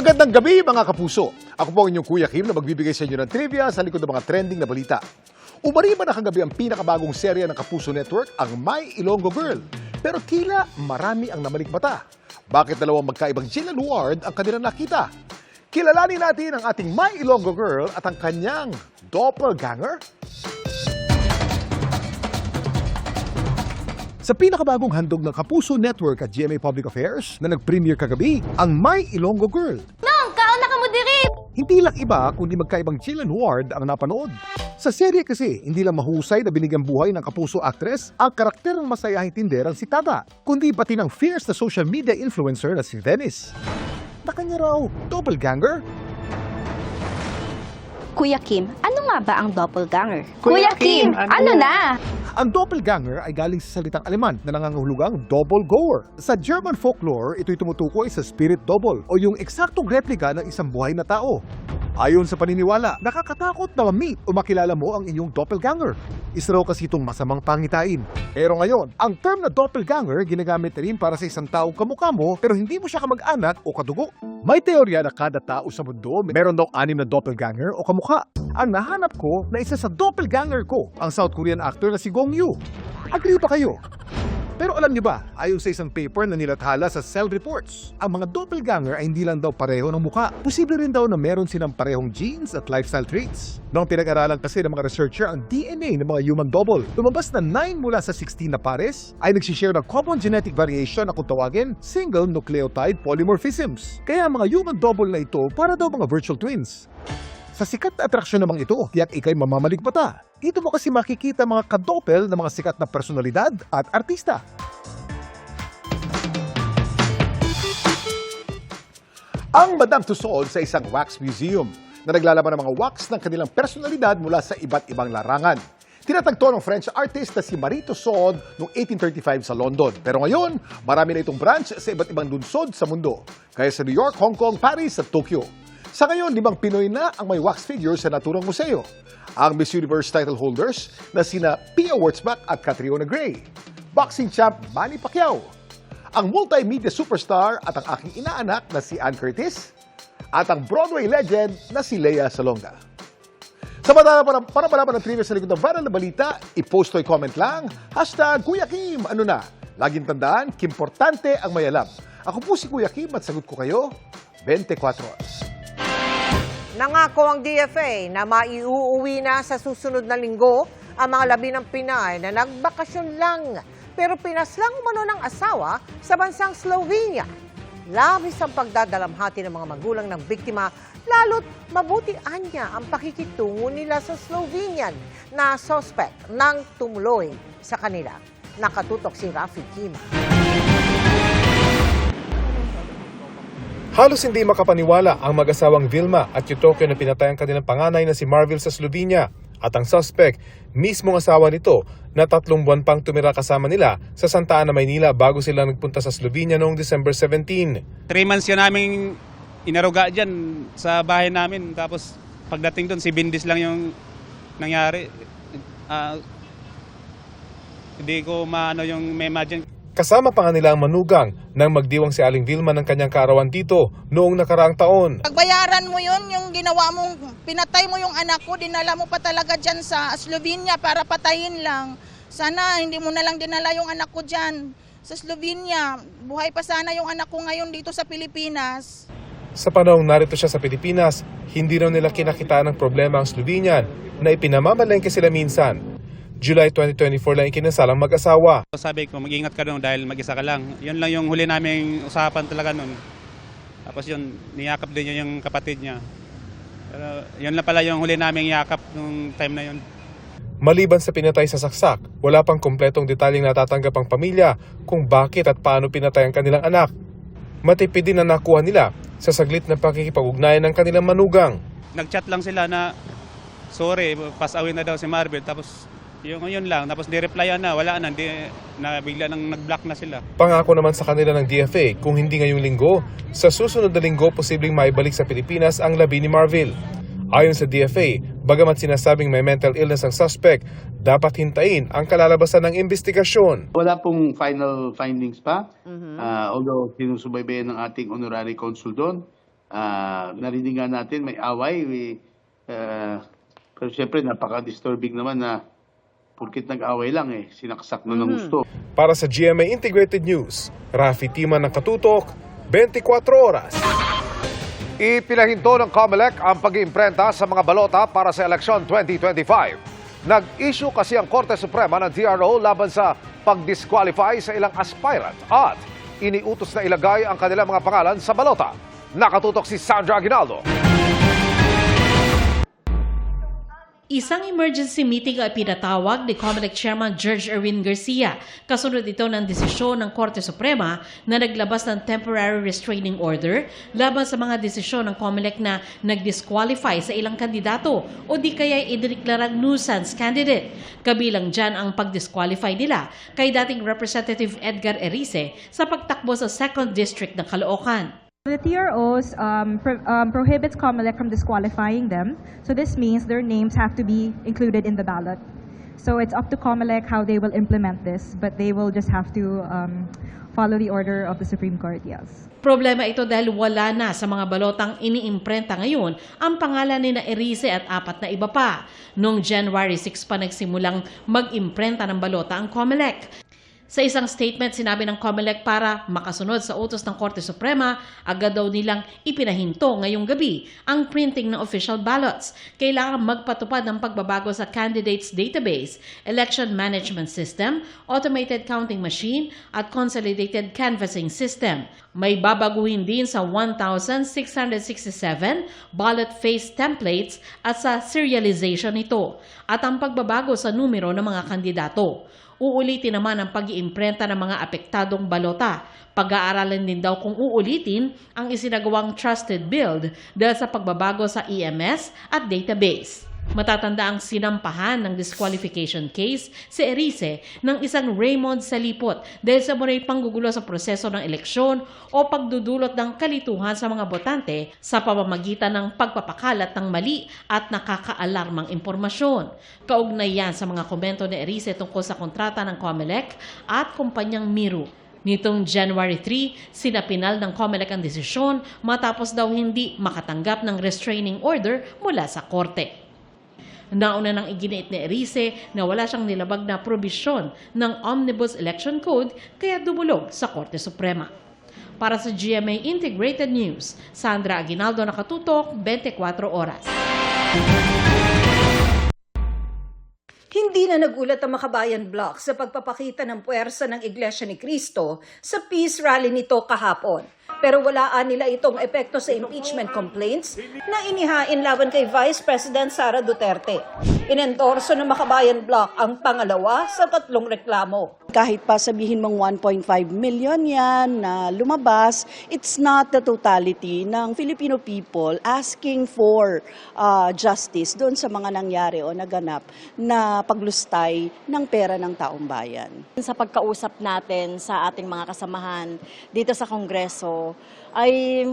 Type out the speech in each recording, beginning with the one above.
Magandang gabi mga kapuso. Ako po ang inyong Kuya Kim na magbibigay sa inyo ng trivia sa likod ng mga trending na balita. Umari ba na kagabi ang pinakabagong serya ng Kapuso Network, ang My Ilonggo Girl? Pero tila marami ang namalikmata. Bakit dalawang magkaibang Jillian Ward ang kanilang nakita? Kilalanin natin ang ating My Ilonggo Girl at ang kanyang doppelganger. Sa pinakabagong handog ng Kapuso Network at GMA Public Affairs na nag-premiere kagabi, ang My Ilonggo Girl. Nong, kaon na ka mo diri! Hindi lang iba kundi magkaibang Jillian Ward ang napanood. Sa serye kasi, hindi lang mahusay na binigyang buhay ng Kapuso actress ang karakter ng masayahing tinderang si Tata, kundi pati ng fierce na social media influencer na si Dennis. Na kanya raw, doppelganger? Kuya Kim, ano nga ba ang doppelganger? Kuya Kim, ano na? Ang doppelganger ay galing sa salitang Aleman na nangangahulugang double goer. Sa German folklore, ito'y tumutukoy sa spirit double o yung eksaktong replika ng isang buhay na tao. Ayon sa paniniwala, nakakatakot na ma-meet o makilala mo ang inyong doppelganger. Isa raw kasi itong masamang pangitain. Pero ngayon, ang term na doppelganger ginagamit rin para sa isang taong kamukha mo pero hindi mo siya kamag-anak o kadugo. May teorya na kada tao sa mundo meron daw 6 na doppelganger o kamukha. Ang nahanap ko na isa sa doppelganger ko, ang South Korean actor na si Gong Yoo. Agree ba kayo? Pero alam niyo ba, ayon sa isang paper na nilathala sa Cell Reports, ang mga doppelganger ay hindi lang daw pareho ng mukha. Posible rin daw na meron silang parehong genes at lifestyle traits. Noong pinag-aralan kasi ng mga researcher ang DNA ng mga human double, lumabas na 9 mula sa 16 na pares ay nagsishare ng common genetic variation na kung tawagin, single nucleotide polymorphisms. Kaya ang mga human double na ito para daw mga virtual twins. Sa sikat na atraksyon namang ito, tiyak ikay mamamaligmata. Dito mo kasi makikita mga kadoppel ng mga sikat na personalidad at artista. Ang Madame Tussauds sa isang wax museum na naglalaman ng mga wax ng kanilang personalidad mula sa iba't ibang larangan. Tinatagto ng French artist na si Marie Tussauds noong 1835 sa London. Pero ngayon, marami na itong branch sa iba't ibang lunsod sa mundo. Kaya sa New York, Hong Kong, Paris at Tokyo. Sa ngayon, 5 Pinoy na ang may wax figure sa naturang museo. Ang Miss Universe title holders na sina Pia Wurtzbach at Catriona Gray, boxing champ Manny Pacquiao, ang multimedia superstar at ang aking inaanak na si Ann Curtis, at ang Broadway legend na si Lea Salonga. Sa para malaman ng trivia sa likod ng viral na balita, i-post o i-comment lang, #Kuya Kim, ano na? Laging tandaan, kimportante ang may alam. Ako po si Kuya Kim at sagot ko kayo, 24 oras. Nangako ang DFA na maiuuwi na sa susunod na linggo ang mga labi ng Pinay na nagbakasyon lang pero pinaslang umano ng asawa sa bansang Slovenia. Labis ang pagdadalamhati ng mga magulang ng biktima, lalo't mabuti anya ang pakikitungo nila sa Slovenian na suspect ng tumuloy sa kanila. Nakatutok si Rafi Kima. Halos hindi makapaniwala ang mag-asawang Vilma at Eutokio na pinatay ang kanilang panganay na si Marvil sa Slovenia at ang suspect, mismong asawa nito na 3 buwan pang tumira kasama nila sa Santa Ana, Maynila bago sila nagpunta sa Slovenia noong December 17. 3 months yun naming inaruga dyan sa bahay namin. Tapos pagdating doon, si Bindis lang yung nangyari. Hindi ko maano yung ma-imagine. Kasama pa nga nila ang manugang nang magdiwang si Aling Vilma ng kanyang kaarawan dito noong nakaraang taon. Pagbayaran mo yun, yung ginawa mong, pinatay mo yung anak ko, dinala mo pa talaga dyan sa Slovenia para patayin lang. Sana hindi mo na lang dinala yung anak ko dyan sa Slovenia. Buhay pa sana yung anak ko ngayon dito sa Pilipinas. Sa panahong narito siya sa Pilipinas, hindi raw nila kinakita ng problema ang Slovenian na ipinamamalengke sila minsan. July 2024 lang ikinasal ang mag-asawa. Sabi ko, mag-ingat ka doon dahil mag-isa ka lang. Yun lang yung huli naming usapan talaga noon. Tapos yun, niyakap din yun yung kapatid niya. Pero yun lang pala yung huli naming yakap nung time na yun. Maliban sa pinatay sa saksak, wala pang kumpletong detalyeng natatanggap ang pamilya kung bakit at paano pinatay ang kanilang anak. Matipid din na nakuha nila sa saglit na pakikipag-ugnayan ng kanilang manugang. Nag-chat lang sila na, sorry, pass away na daw si Marvil. Tapos yun lang, tapos di-replyan na, wala na, bigla nang nag-block na sila. Pangako naman sa kanila ng DFA, kung hindi ngayong linggo, sa susunod na linggo posibleng maibalik sa Pilipinas ang labi ni Marvil. Ayon sa DFA, bagamat sinasabing may mental illness ang suspect, dapat hintayin ang kalalabasan ng investigasyon. Wala pong final findings pa, although sinusubaybayan ng ating honorary consul doon. narinig nga natin may away. Pero siyempre, napaka-disturbing naman na purkit nag-away lang sinaksak na ng gusto. Para sa GMA Integrated News, Rafi Timan ng Katutok, 24 oras. Ipinahinto ng COMELEC ang pag-iimprenta sa mga balota para sa eleksyon 2025. Nag-issue kasi ang Korte Suprema ng DRO laban sa pag-disqualify sa ilang aspirant at iniutos na ilagay ang kanilang mga pangalan sa balota. Nakatutok si Sandra Aguinaldo. Isang emergency meeting ay pinatawag ni COMELEC Chairman George Erwin Garcia. Kasunod ito ng desisyon ng Korte Suprema na naglabas ng temporary restraining order laban sa mga desisyon ng COMELEC na nag-disqualify sa ilang kandidato o di kaya idineklarang nuisance candidate. Kabilang dyan ang pag-disqualify nila kay dating Representative Edgar Erice sa pagtakbo sa 2nd District ng Caloocan. The TROs prohibits COMELEC from disqualifying them. So this means their names have to be included in the ballot. So it's up to COMELEC how they will implement this, but they will just have to follow the order of the Supreme Court, yes. Problema ito dahil wala na sa mga balotang iniimprenta ngayon ang pangalan ni na Erice at 4 na iba pa. Noong January 6 pa nagsimulang mag-imprenta ng balota ang COMELEC. Sa isang statement, sinabi ng COMELEC para makasunod sa utos ng Korte Suprema, agad daw nilang ipinahinto ngayong gabi ang printing ng official ballots. Kailangan magpatupad ng pagbabago sa candidates database, election management system, automated counting machine at consolidated canvassing system. May babaguhin din sa 1,667 ballot face templates at sa serialization nito at ang pagbabago sa numero ng mga kandidato. Uulitin naman ang pag-iimprenta ng mga apektadong balota. Pag-aaralan din daw kung uulitin ang isinagawang trusted build dahil sa pagbabago sa EMS at database. Matatanda ang sinampahan ng disqualification case si Erice ng isang Raymond Salipot dahil sa munay panggugulo sa proseso ng eleksyon o pagdudulot ng kalituhan sa mga botante sa pamamagitan ng pagpapakalat ng mali at nakakaalarmang impormasyon. Kaugnay yan sa mga komento ni Erice tungkol sa kontrata ng COMELEC at kumpanyang Miru. Nitong January 3, sinapinal ng COMELEC ang desisyon matapos daw hindi makatanggap ng restraining order mula sa korte. Nauna nang iginiit ni Erice na wala siyang nilabag na probisyon ng Omnibus Election Code kaya dumulog sa Korte Suprema. Para sa GMA Integrated News, Sandra Aguinaldo, Nakatutok, 24 oras. Hindi na nagulat ang Makabayan Bloc sa pagpapakita ng puwersa ng Iglesia ni Cristo sa peace rally nito kahapon. Pero walaan nila itong epekto sa impeachment complaints na inihain laban kay Vice President Sara Duterte. Inendorso ng Makabayan Bloc ang pangalawa sa 3 reklamo. Kahit pa sabihin mong 1.5 million yan na lumabas, it's not the totality ng Filipino people asking for justice doon sa mga nangyari o naganap na paglustay ng pera ng taong bayan. Sa pagkausap natin sa ating mga kasamahan dito sa Kongreso, ay,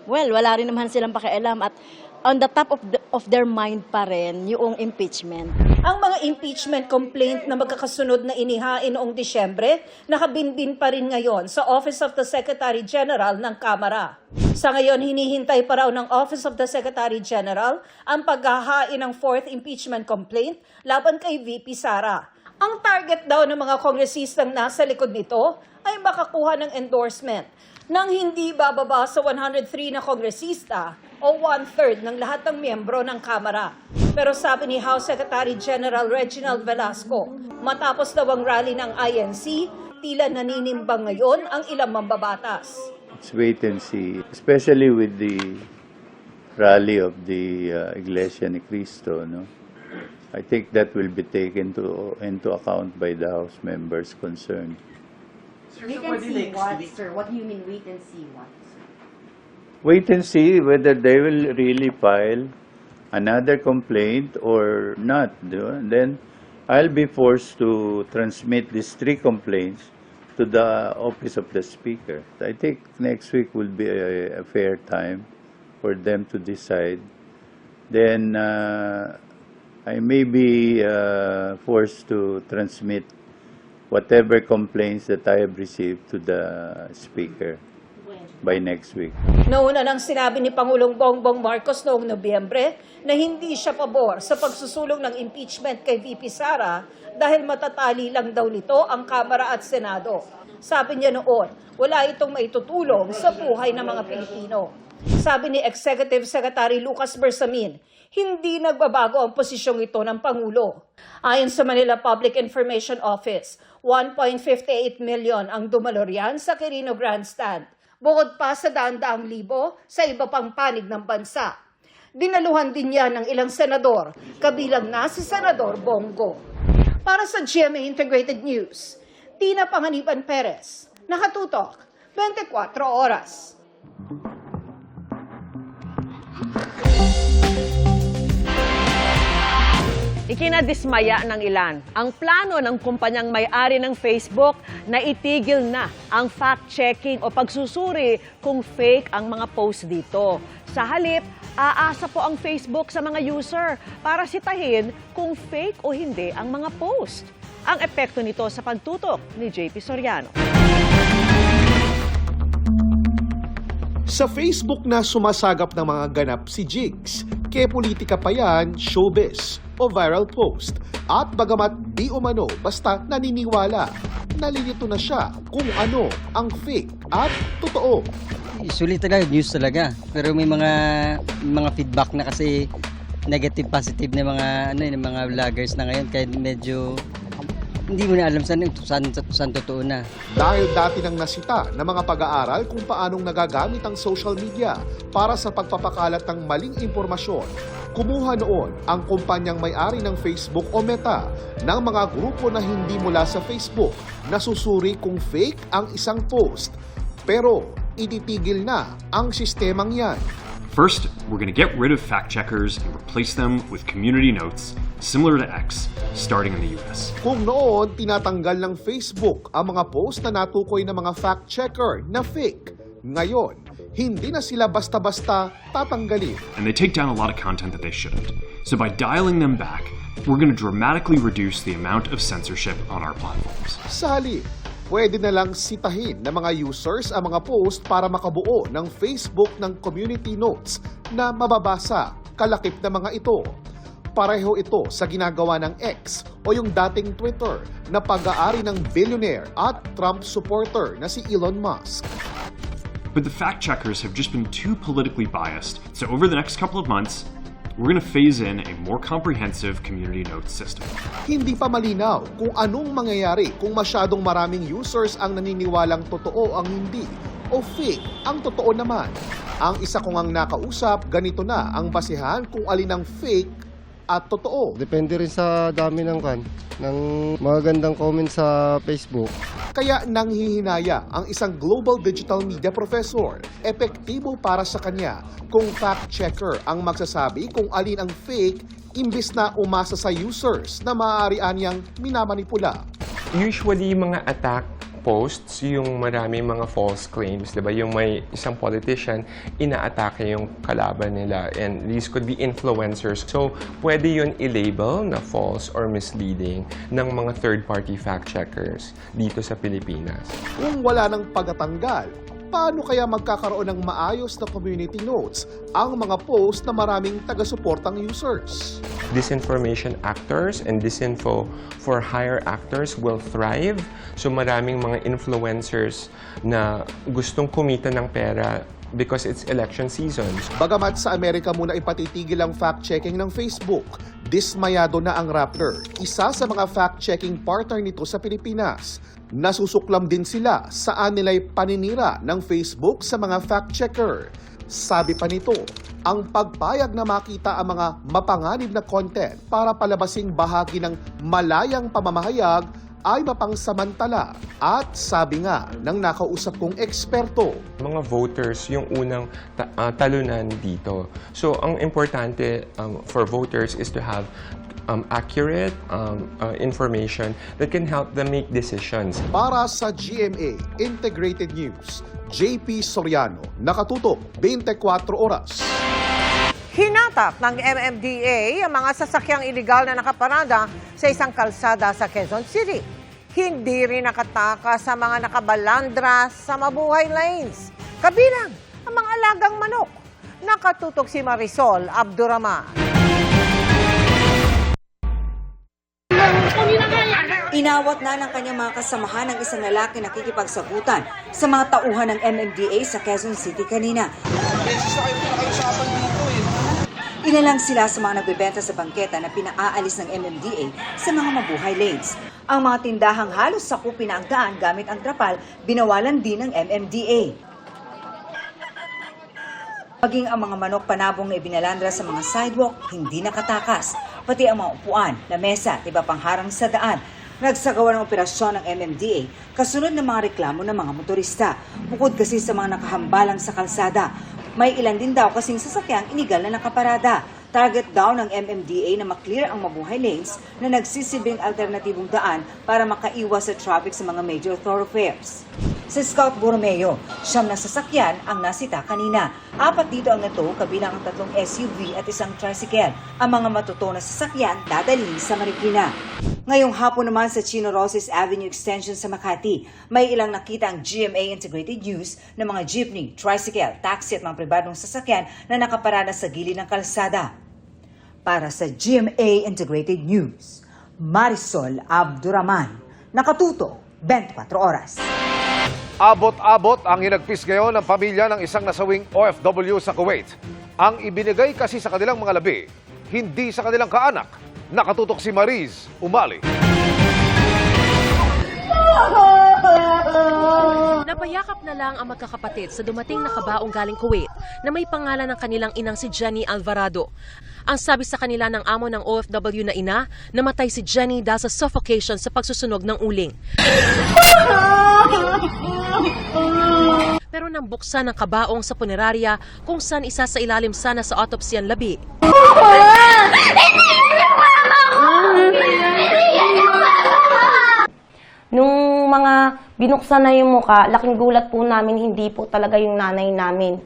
wala rin naman silang pakialam at on the top of their mind pa rin yung impeachment. Ang mga impeachment complaint na magkakasunod na inihain noong Disyembre, nakabinbin pa rin ngayon sa Office of the Secretary General ng Kamara. Sa ngayon, hinihintay pa raw ng Office of the Secretary General ang paghahain ng 4th impeachment complaint laban kay VP Sara. Ang target daw ng mga kongresistang nasa likod nito ay makakuha ng endorsement nang hindi bababa sa 103 na kongresista o 1/3 ng lahat ng miyembro ng Kamara. Pero sabi ni House Secretary General Reginald Velasco, matapos daw ang rally ng INC, tila naninimbang ngayon ang ilang mambabatas. Let's wait and see, especially with the rally of the Iglesia ni Cristo, no? I think that will be taken into account by the House members concerned. Wait and see what, sir? What do you mean wait and see what? Wait and see whether they will really file another complaint or not. And then I'll be forced to transmit these 3 complaints to the office of the Speaker. I think next week will be a fair time for them to decide. Then I may be forced to transmit whatever complaints that I have received to the Speaker. by next week. Nauna nang sinabi ni Pangulong Bongbong Marcos noong Nobyembre na hindi siya pabor sa pagsusulong ng impeachment kay VP Sara dahil matatali lang daw nito ang Kamara at Senado. Sabi niya noon, wala itong maitutulong sa buhay ng mga Pilipino. Sabi ni Executive Secretary Lucas Bersamin, hindi nagbabago ang posisyong ito ng Pangulo. Ayon sa Manila Public Information Office, 1.58 million ang dumaloryan sa Quirino Grandstand. Bukod pa sa daan-daang libo sa iba pang panig ng bansa. Dinaluhan din yan ng ilang senador, kabilang na si Senador Bongo. Para sa GMA Integrated News, Tina Panganiban Perez, nakatutok, 24 oras. Ikinadismaya ng ilan ang plano ng kumpanyang may-ari ng Facebook na itigil na ang fact-checking o pagsusuri kung fake ang mga post dito. Sa halip, aasa po ang Facebook sa mga user para sitahin kung fake o hindi ang mga post. Ang epekto nito sa pagtutok ni JP Soriano. Sa Facebook na sumasagap ng mga ganap si Jigs, kaya politika pa yan, showbiz o viral post. At bagamat di umano basta naniniwala, nalilito na siya kung ano ang fake at totoo. Usually talaga, news talaga. Pero may mga feedback na kasi negative, positive na mga vloggers na ngayon. Kaya medyo hindi mo na alam saan totoo na. Dahil dati nang nasita ng mga pag-aaral kung paanong nagagamit ang social media para sa pagpapakalat ng maling impormasyon, kumuha noon ang kumpanyang may-ari ng Facebook o Meta ng mga grupo na hindi mula sa Facebook na susuri kung fake ang isang post. Pero ititigil na ang sistemang yan. First, we're going to get rid of fact checkers and replace them with community notes similar to X, starting in the US. Kung noon, tinatanggal ng Facebook ang mga post na natukoy ng mga fact checker na fake. Ngayon, hindi na sila basta-basta tatanggalin. And they take down a lot of content that they shouldn't. So by dialing them back, we're going to dramatically reduce the amount of censorship on our platforms. Sa halip, pwede na lang sitahin ng mga users ang mga post para makabuo ng Facebook ng community notes na mababasa kalakip na mga ito. Pareho ito sa ginagawa ng X o yung dating Twitter na pag-aari ng billionaire at Trump supporter na si Elon Musk. But the fact checkers have just been too politically biased. So over the next couple of months, we're going to phase in a more comprehensive community notes system. Hindi pa malinaw kung anong mangyayari kung masyadong maraming users ang naniniwalang totoo ang hindi o fake ang totoo naman. Ang isa kong ang nakausap, ganito na ang basihan kung alin ang fake at totoo. Depende rin sa dami ng magagandang comments sa Facebook. Kaya nanghihinaya ang isang global digital media professor. Epektibo para sa kanya kung fact checker ang magsasabi kung alin ang fake imbis na umasa sa users na maaari niyang minamanipula. Usually mga attack posts, yung maraming mga false claims, diba? Yung may isang politician, inaatake yung kalaban nila. And these could be influencers. So, pwede yun i-label na false or misleading ng mga third-party fact-checkers dito sa Pilipinas. Kung wala ng pagtatanggal, paano kaya magkakaroon ng maayos na community notes ang mga post na maraming taga-suportang users? Disinformation actors and disinfo for hire actors will thrive. So maraming mga influencers na gustong kumita ng pera because it's election season. Bagamat sa Amerika muna ipatitigil ang fact-checking ng Facebook, dismayado na ang Rappler, isa sa mga fact-checking partner nito sa Pilipinas. Nasusuklam din sila saan nila'y paninira ng Facebook sa mga fact-checker. Sabi pa nito, ang pagpayag na makita ang mga mapanganib na content para palabasing bahagi ng malayang pamamahayag ay mapangsamantala. At sabi nga ng nakausap kong eksperto, mga voters yung unang talunan dito. So ang importante for voters is to have accurate information that can help them make decisions. Para sa GMA Integrated News, JP Soriano, nakatutok 24 oras. Hinatak ng MMDA ang mga sasakyang iligal na nakaparada sa isang kalsada sa Quezon City. Hindi rin nakataka sa mga nakabalandra sa mabuhay lanes. kabilang ang mga alagang manok. Nakatutok si Marisol Abduraman. Inawat na ng kanyang mga kasamahan ng isang lalaki na nakikipagsagutan sa mga tauhan ng MMDA sa Quezon City kanina. Inalang sila sa mga nagbebenta sa bangketa na pinaaalis ng MMDA sa mga mabuhay lanes. Ang mga tindahang halos sakupin na ang daan gamit ang trapal, binawalan din ng MMDA. Maging ang mga manok panabong na ibinalandra sa mga sidewalk, hindi nakatakas. Pati ang mga upuan, lamesa at iba pang harang sa daan. Nagsagawa ng operasyon ng MMDA kasunod ng mga reklamo ng mga motorista. Bukod kasi sa mga nakahambalang sa kalsada, may ilan din daw kasing sasakyang inigal na nakaparada. Target daw ng MMDA na maklear ang mabuhay lanes na nagsisilbing alternatibong daan para makaiwas sa traffic sa mga major thoroughfares. Sa Scout Borromeo, 9 na sasakyan ang nasita kanina. 4 dito ang nato, kabilang ang 3 SUV at 1 tricycle. Ang mga matuto na sasakyan dadalhin sa Marikina. Ngayong hapon naman sa Chino Roces Avenue Extension sa Makati, may ilang nakita ang GMA Integrated News ng mga jeepney, tricycle, taxi at mga pribadong sasakyan na nakaparada sa gilid ng kalsada. Para sa GMA Integrated News, Marisol Abduraman, nakatuto 24 oras. Abot-abot ang hinagpis ngayon ng pamilya ng isang nasawing OFW sa Kuwait. Ang ibinigay kasi sa kanilang mga labi, hindi sa kanilang kaanak. Nakatutok si Mariz Umali. Napayakap na lang ang magkakapatid sa dumating na kabaong galing Kuwait na may pangalan ng kanilang inang si Jenny Alvarado. Ang sabi sa kanila ng amo ng OFW na ina, namatay si Jenny dahil sa suffocation sa pagsusunog ng uling. Pero nang buksan ng kabaong sa punerarya kung saan isa sa ilalim sana sa autopsy ang labi. Nung mga binuksan na yung muka, laking gulat po namin, hindi po talaga yung nanay namin.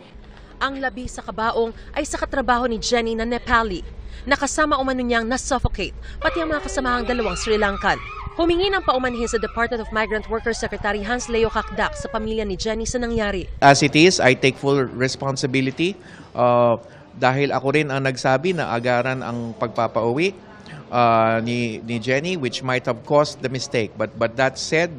Ang labi sa kabaong ay sa katrabaho ni Jenny na Nepali. Nakasama umano niyang na-suffocate, pati ang mga kasamahang 2 Sri Lankan. Humingi ng paumanhin sa Department of Migrant Workers Secretary Hans Leo Kakdak sa pamilya ni Jenny sa nangyari. As it is, I take full responsibility dahil ako rin ang nagsabi na agaran ang pagpapauwi ni Jenny, which might have caused the mistake. But that said,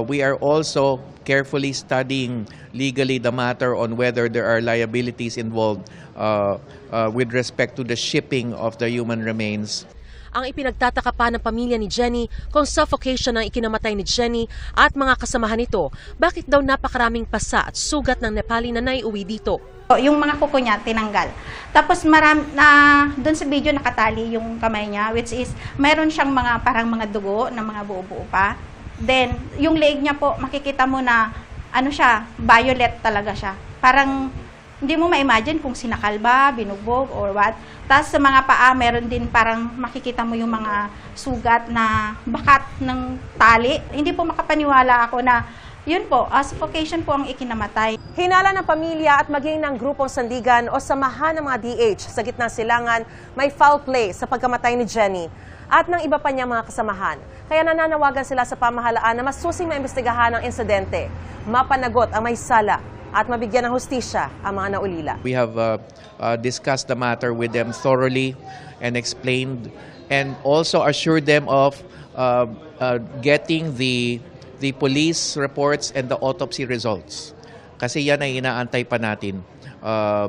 we are also carefully studying legally the matter on whether there are liabilities involved with respect to the shipping of the human remains. Ang ipinagtataka pa ng pamilya ni Jenny kung suffocation ang ikinamatay ni Jenny at mga kasamahan nito, bakit daw napakaraming pasa at sugat ng Nepali na naiuwi dito. Yung mga kuko niya tinanggal. Tapos doon sa video nakatali yung kamay niya, which is mayroon siyang mga parang mga dugo na mga buo-buo pa. Then yung leg niya po makikita mo na ano siya, violet talaga siya. Parang hindi mo ma-imagine kung sinakal ba, binugbog, or what. Tapos sa mga paa, meron din parang makikita mo yung mga sugat na bakat ng tali. Hindi po makapaniwala ako na yun po, suffocation po ang ikinamatay. Hinala ng pamilya at maging ng grupong sandigan o samahan ng mga DH sa gitnang silangan, may foul play sa pagkamatay ni Jenny at ng iba pa niyang mga kasamahan. Kaya nananawagan sila sa pamahalaan na masusing maimbestigahan ang insidente, mapanagot ang may sala at mabigyan ng hustisya ang mga naulila. We have discussed the matter with them thoroughly and explained and also assured them of getting the police reports and the autopsy results. Kasi yan ay inaantay pa natin.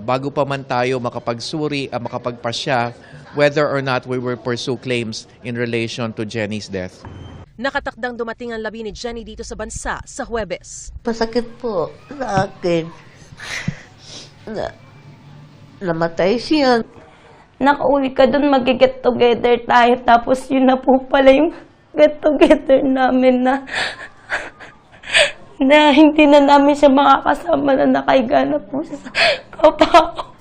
Bago pa man tayo makapagsuri, makapagpasya, whether or not we will pursue claims in relation to Jenny's death. Nakatakdang dumating ang labi ni Jenny dito sa bansa sa Huwebes. Masakit po sa akin na namatay siya. Nakauwi ka doon, mag-get together tayo. Tapos yun na po pala yung get together namin na hindi na namin siya makakasama na nakaiga na po siya sa kapako.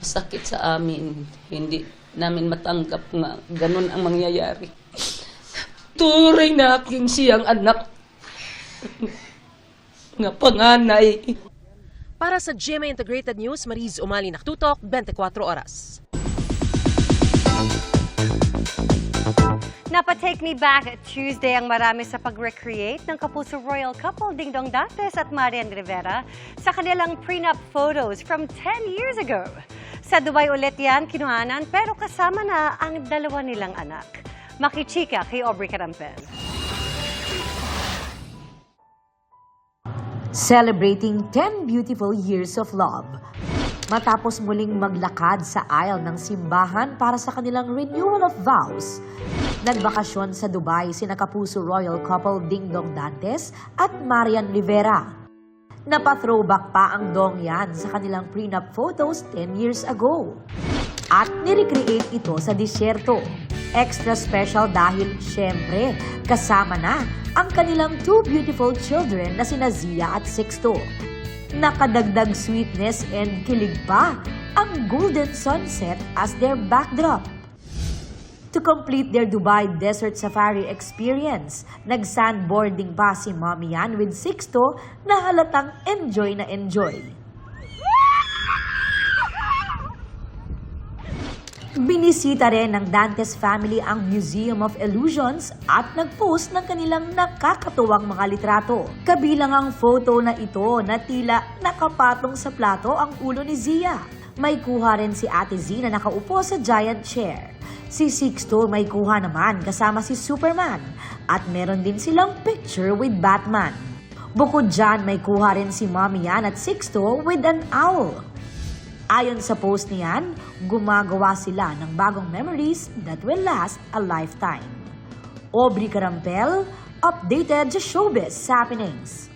Sakit sa amin. Hindi namin matanggap nga ganun ang mangyayari. Turing na aking siyang anak nga panganay. Para sa GMA Integrated News, Mariz Umali, nakatutok 24 oras. Napa-take me back Tuesday ang marami sa pag-recreate ng kapuso royal couple Dingdong Dantes at Marian Rivera sa kanilang prenup photos from 10 years ago. Sa Dubai ulit yan kinuhanan pero kasama na ang dalawa nilang anak. Makichika kay Aubrey Carampel. Celebrating 10 beautiful years of love. Matapos muling maglakad sa aisle ng simbahan para sa kanilang renewal of vows, nagbakasyon sa Dubai sina kapuso royal couple Dingdong Dantes at Marian Rivera. Napa-throwback pa ang dongyan sa kanilang prenup photos 10 years ago. At nirecreate ito sa disyerto. Extra special dahil syempre kasama na ang kanilang 2 beautiful children na sina Zia at Sixto. Nakadagdag sweetness and kilig pa ang golden sunset as their backdrop. To complete their Dubai Desert Safari experience, nag-sandboarding pa si Mommy Yan with Sixto na halatang enjoy na enjoy. Binisita rin ng Dantes family ang Museum of Illusions at nag-post ng kanilang nakakatuwang mga litrato. Kabilang ang photo na ito na tila nakapatong sa plato ang ulo ni Zia. May kuha rin si Ate Z na nakaupo sa giant chair. Si Sixto may kuha naman kasama si Superman at meron din silang picture with Batman. Bukod dyan, may kuha rin si Mommy Yan at Sixto with an owl. Ayon sa post niyan, gumagawa sila ng bagong memories that will last a lifetime. Aubrey Carampel, updated sa Showbiz Happenings.